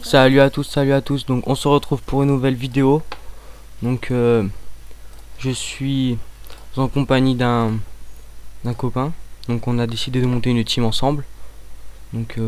Salut à tous, donc on se retrouve pour une nouvelle vidéo. Donc je suis en compagnie d'un copain. Donc on a décidé de monter une team ensemble. Donc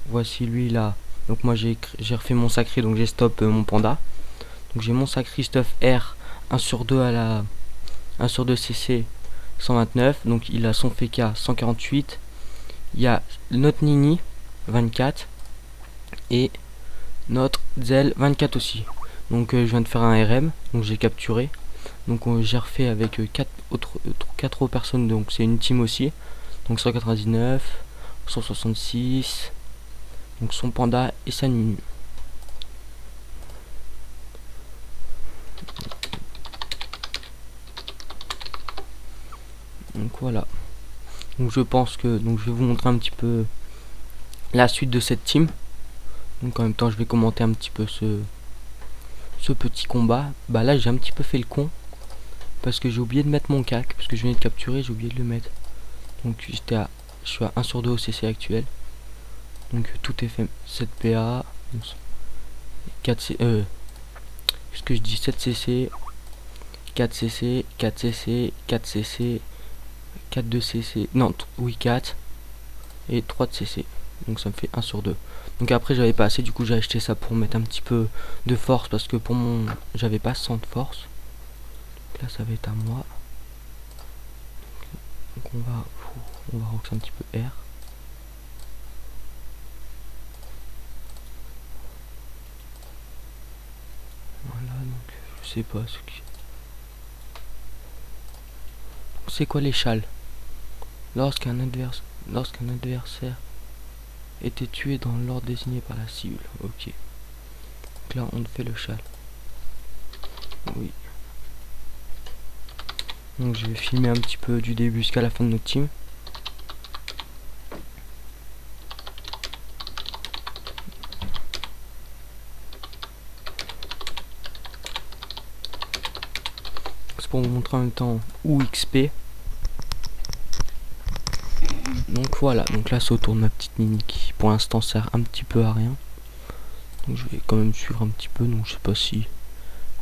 voici lui là. Donc moi j'ai refait mon sacré, donc j'ai stop mon panda. Donc j'ai mon sacré stuff R 1 sur 2 à la 1 sur 2 CC 129. Donc il a son FK 148. Il y a notre Nini 24 et notre Zell 24 aussi. Donc je viens de faire un RM, donc j'ai capturé. Donc j'ai refait avec 4 autres personnes, donc c'est une team aussi. Donc 199, 166, donc son panda et sa Nini. Donc voilà. Donc je pense que je vais vous montrer un petit peu la suite de cette team. Donc en même temps je vais commenter un petit peu ce petit combat. Bah là j'ai un petit peu fait le con parce que j'ai oublié de mettre mon cac, parce que je viens de capturer, j'ai oublié de le mettre. Donc je suis à 1 sur 2 au CC actuel. Donc tout est fait. 7 PA, 4 C, ce que je dis, 7 CC, 4 CC, 4 CC, 4 CC, 4 de CC, non, oui 4 et 3 de CC. Donc ça me fait 1 sur 2. Donc après j'avais pas assez, du coup j'ai acheté ça pour mettre un petit peu de force, parce que pour mon j'avais pas 100 de force. Donc là ça va être à moi. Donc on va rox un petit peu R. Voilà, donc je sais pas ce qui. C'est quoi les châles? Lorsqu'un adversaire était tué dans l'ordre désigné par la cible. Ok. Donc là on fait le châle. Oui. Donc je vais filmer un petit peu du début jusqu'à la fin de notre team. C'est pour vous montrer en même temps où XP. Donc voilà, donc là c'est autour de ma petite Nini qui pour l'instant sert un petit peu à rien. Donc je vais quand même suivre un petit peu, donc je sais pas si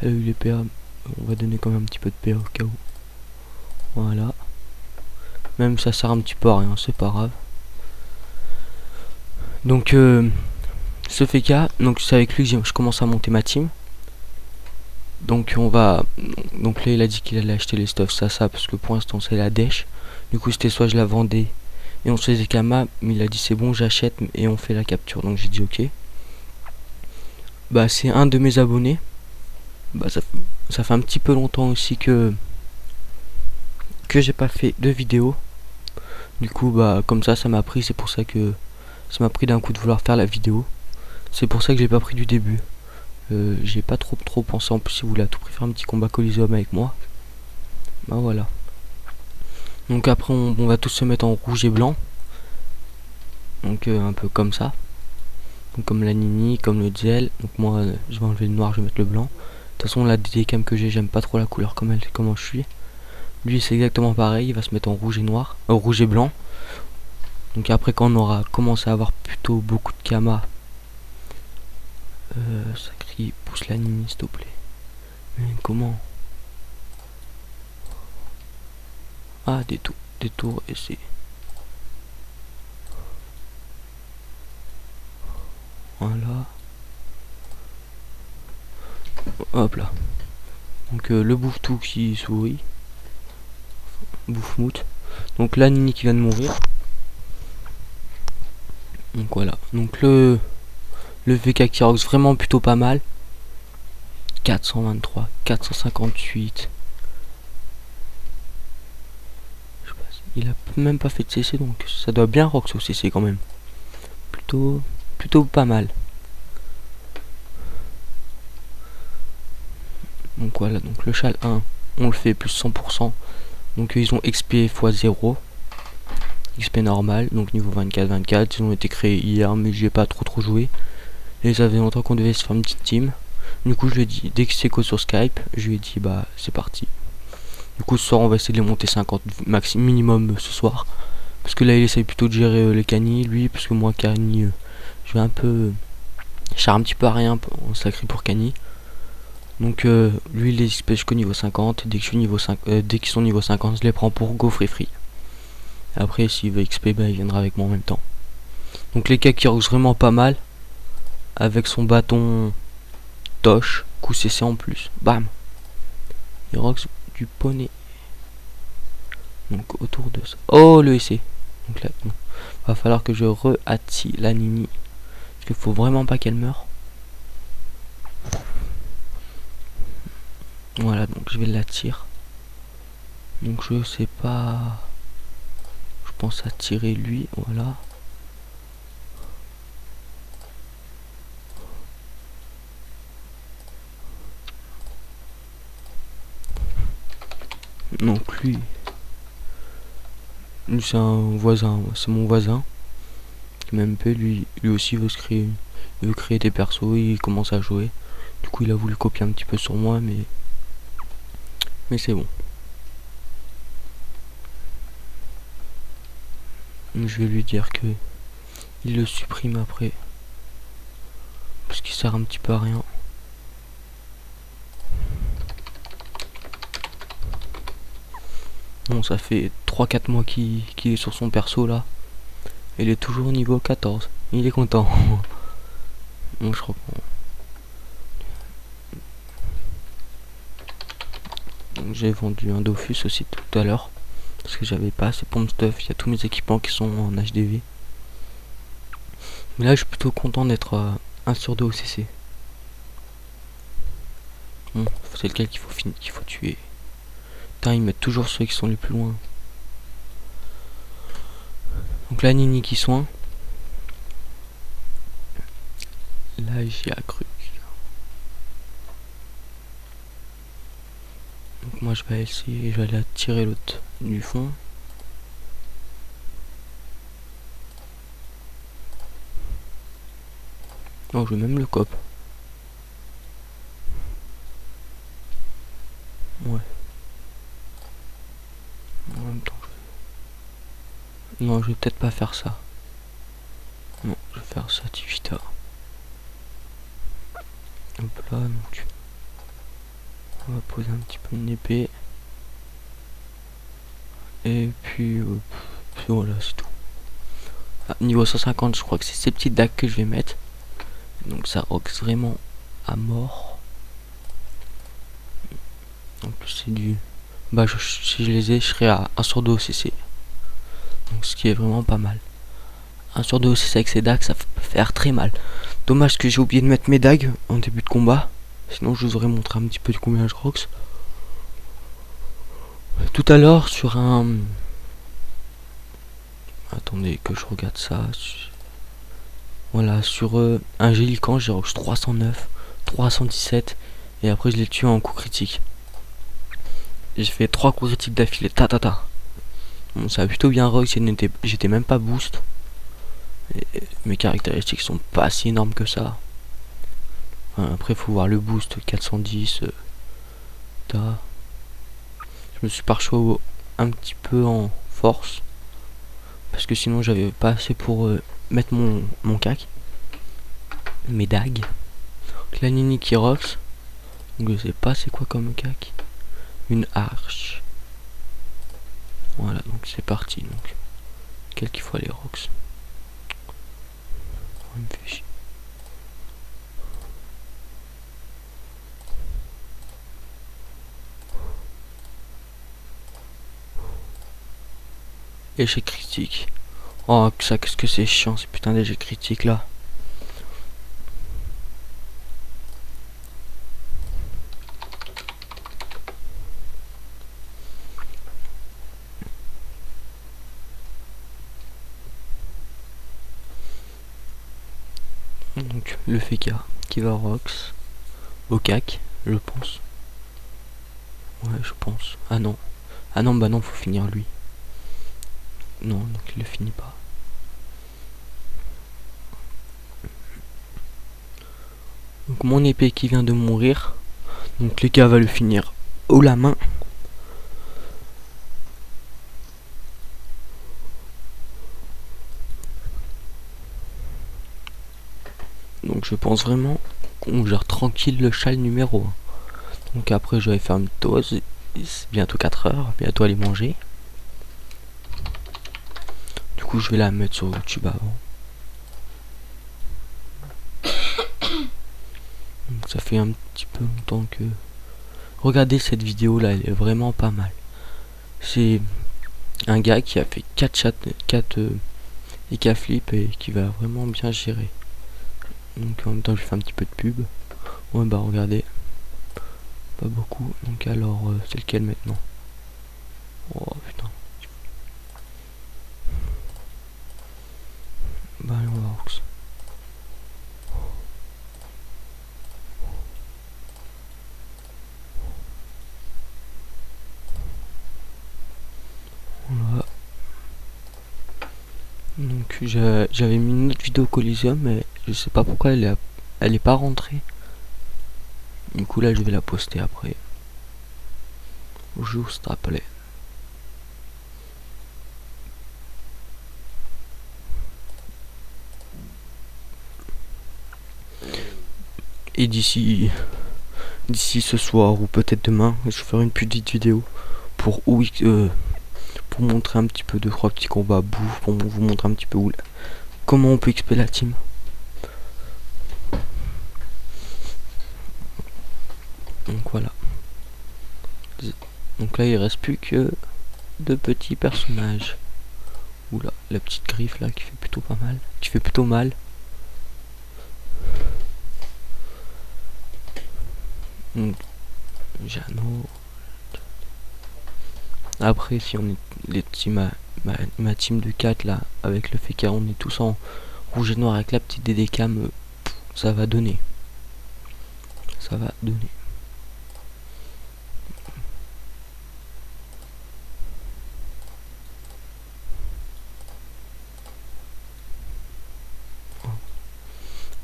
elle a eu les PA, on va donner quand même un petit peu de PA au cas où. Voilà. Même ça sert un petit peu à rien, c'est pas grave. Donc ce FK, donc c'est avec lui que je commence à monter ma team. Donc on va, donc là il a dit qu'il allait acheter les stuffs ça parce que pour l'instant c'est la dèche. Du coup c'était soit je la vendais et on se faisait Kama, mais il a dit c'est bon j'achète et on fait la capture. Donc j'ai dit ok. Bah c'est un de mes abonnés. Bah ça fait un petit peu longtemps aussi que j'ai pas fait de vidéo. Du coup bah comme ça m'a pris, c'est pour ça que ça m'a pris d'un coup de vouloir faire la vidéo. C'est pour ça que j'ai pas pris du début. J'ai pas trop pensé. En plus si vous voulez à tout prix faire un petit combat Coliseum avec moi, bah voilà. Donc après on va tous se mettre en rouge et blanc. Donc un peu comme ça. Donc comme la Nini, comme le Zell. Donc moi je vais enlever le noir, je vais mettre le blanc. De toute façon la DD-cam que j'ai, j'aime pas trop la couleur comment je suis. Lui c'est exactement pareil, il va se mettre en rouge et noir, rouge et blanc. Donc après quand on aura commencé à avoir plutôt beaucoup de Kama, ça crie pousse la Nini s'il te plaît. Mais comment? Ah détour et c'est. Voilà. Hop là. Donc le bouffe-tout qui sourit. Bouffe-mout. Donc la Nini qui vient de mourir. Donc voilà. Donc le VK qui rox vraiment plutôt pas mal. 423, 458. Je sais pas, il a même pas fait de CC, donc ça doit bien rox au CC quand même. Plutôt pas mal. Donc voilà, donc le châle 1, on le fait plus 100%. Donc ils ont XP x 0. XP normal, donc niveau 24. Ils ont été créés hier, mais j'ai pas trop joué. Et ça faisait longtemps qu'on devait se faire une petite team. Du coup je lui ai dit, dès que c'est quoi sur Skype, je lui ai dit bah c'est parti. Du coup ce soir on va essayer de les monter 50 minimum ce soir. Parce que là il essaye plutôt de gérer les canis, lui, parce que moi canis je vais un peu Il sert un petit peu à rien en sacré pour Kani. Donc lui les XP jusqu'au niveau 50. Dès que je suis niveau 5, dès qu'ils sont niveau 50, je les prends pour go free. Après s'il veut XP, bah, il viendra avec moi en même temps. Donc les cas qui roxent vraiment pas mal. Avec son bâton Tosh, coup CC en plus. Bam. Il rox du poney. Donc autour de ça. Oh le essai. Donc là, bon. Va falloir que je re-attire la Nini. Parce qu'il faut vraiment pas qu'elle meure. Voilà, donc je vais l'attirer. Donc je sais pas. Je pense attirer lui, voilà. Donc lui c'est un voisin, c'est mon voisin. Qui m'MP, lui aussi veut se créer. Il veut créer des persos, il commence à jouer. Du coup il a voulu copier un petit peu sur moi, mais c'est bon. Je vais lui dire que il le supprime après. Parce qu'il sert un petit peu à rien. Bon, ça fait 3-4 mois qu'il est sur son perso là. Il est toujours au niveau 14. Il est content. Bon, je crois qu'on... J'ai vendu un Dofus aussi tout à l'heure. Parce que j'avais pas assez pour me stuff. Il y a tous mes équipements qui sont en HDV. Mais là, je suis plutôt content d'être 1 sur 2 au CC. Bon, c'est lequel qu'il faut tuer. Putain, ils mettent toujours ceux qui sont les plus loin. Donc là, Nini qui soigne. Là, j'y ai cru. Donc moi, je vais essayer, je vais aller attirer l'autre du fond. Oh, je vais même le cop. Ouais. En même temps, non, je vais peut-être pas faire ça. Non, je vais faire ça, Tivita. Hop là, donc on va poser un petit peu une épée. Et puis voilà, c'est tout. Ah, niveau 150, je crois que c'est ces petites dagues que je vais mettre. Donc ça rox vraiment à mort. En plus c'est du... Bah si je les ai, je serai à 1 sur 2 au CC. Donc ce qui est vraiment pas mal. 1 sur 2 au CC avec ces dagues, ça peut faire très mal. Dommage que j'ai oublié de mettre mes dagues en début de combat. Sinon je vous aurais montré un petit peu de combien je rox. Tout à l'heure sur un... Attendez que je regarde ça. Voilà, sur un Gélican, j'ai rox 309, 317. Et après je l'ai tué en coup critique. J'ai fait 3 coups critiques d'affilée. Ta. Bon, ça a plutôt bien rox, j'étais même pas boost. Et mes caractéristiques sont pas si énormes que ça. Enfin, après faut voir le boost 410. Je me suis par choix un petit peu en force. Parce que sinon j'avais pas assez pour mettre mon cac. Mes dagues. Donc, la Nini qui rox. Donc je sais pas c'est quoi comme cac. Une arche. Voilà, donc c'est parti. Donc quel qu'il faut aller rox. Il me fait chier. Échec critique. Oh ça, qu'est-ce que c'est chiant ces putains d'échecs critiques là. Donc le Feka qui va rox au cac, je pense. Ouais, je pense. Ah non. Ah non, bah non, faut finir lui. Non, donc il le finit pas. Donc mon épée qui vient de mourir. Donc les gars va le finir haut la main. Donc je pense vraiment qu'on gère tranquille le châle numéro 1. Donc après je vais faire une pause. C'est bientôt 4 heures, bientôt aller manger. Du coup je vais la mettre sur YouTube avant. Donc, ça fait un petit peu longtemps que... Regardez cette vidéo là, elle est vraiment pas mal. C'est un gars qui a fait 4 Eka Flip et qui va vraiment bien gérer. Donc en même temps je fais un petit peu de pub. Ouais bah regardez. Pas beaucoup. Donc alors c'est lequel maintenant? Oh putain. Bah allez, on va voir ça. Voilà. Donc j'avais mis une autre vidéo Coliseum mais je sais pas pourquoi elle est pas rentrée. Du coup là je vais la poster après. Juste après. Et d'ici ce soir ou peut-être demain, je ferai une petite vidéo pour pour montrer un petit peu de 3 petits combats à bouffe, pour vous montrer un petit peu comment on peut XP la team. Donc voilà. Donc là il reste plus que 2 petits personnages. Oula, la petite griffe là qui fait plutôt pas mal, qui fait plutôt mal. Donc, Jeannot. Après si on est les teams ma team de 4 là avec le Fekka, on est tous en rouge et noir avec la petite DDCam, ça va donner. Ça va donner.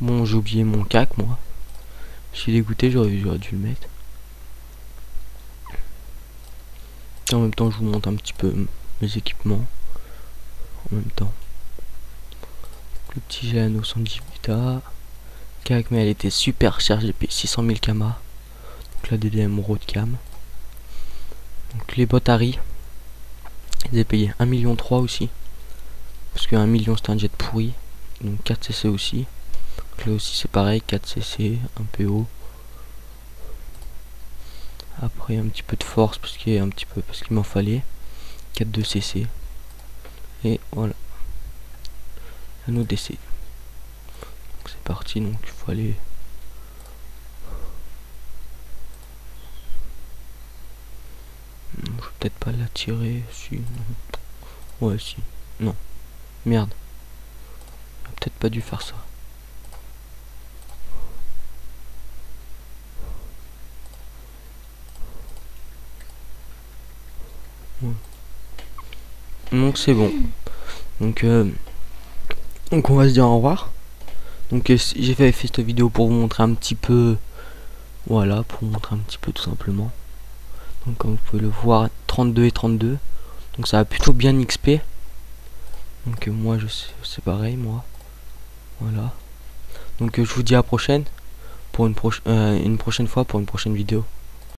Bon j'ai oublié mon cac moi. Je suis dégoûté, j'aurais dû le mettre. Et en même temps je vous montre un petit peu mes équipements. En même temps. Le petit Jeannot 118A. Cac mais elle était super chère, j'ai payé 600 000 Kama. Donc la DDM road cam. Donc les bottes Harry. Ils avaient payé 1,3 million aussi. Parce que 1 million c'était un jet pourri. Donc 4 CC aussi. Donc là aussi c'est pareil, 4 CC, un PO. Après un petit peu de force parce qu'il m'en fallait. 4 de CC. Et voilà. Un ODC. Donc c'est parti, donc il faut aller. Je vais peut-être pas la tirer. Si, non. Ouais si. Non. Merde. J'aurais peut-être pas dû faire ça. Ouais. Donc c'est bon. Donc on va se dire au revoir. Donc j'ai fait cette vidéo pour vous montrer un petit peu. Voilà, pour vous montrer un petit peu tout simplement. Donc comme vous pouvez le voir, 32 et 32. Donc ça va plutôt bien XP. Donc moi c'est pareil moi. Voilà. Donc je vous dis à la prochaine. Pour une prochaine fois pour une prochaine vidéo.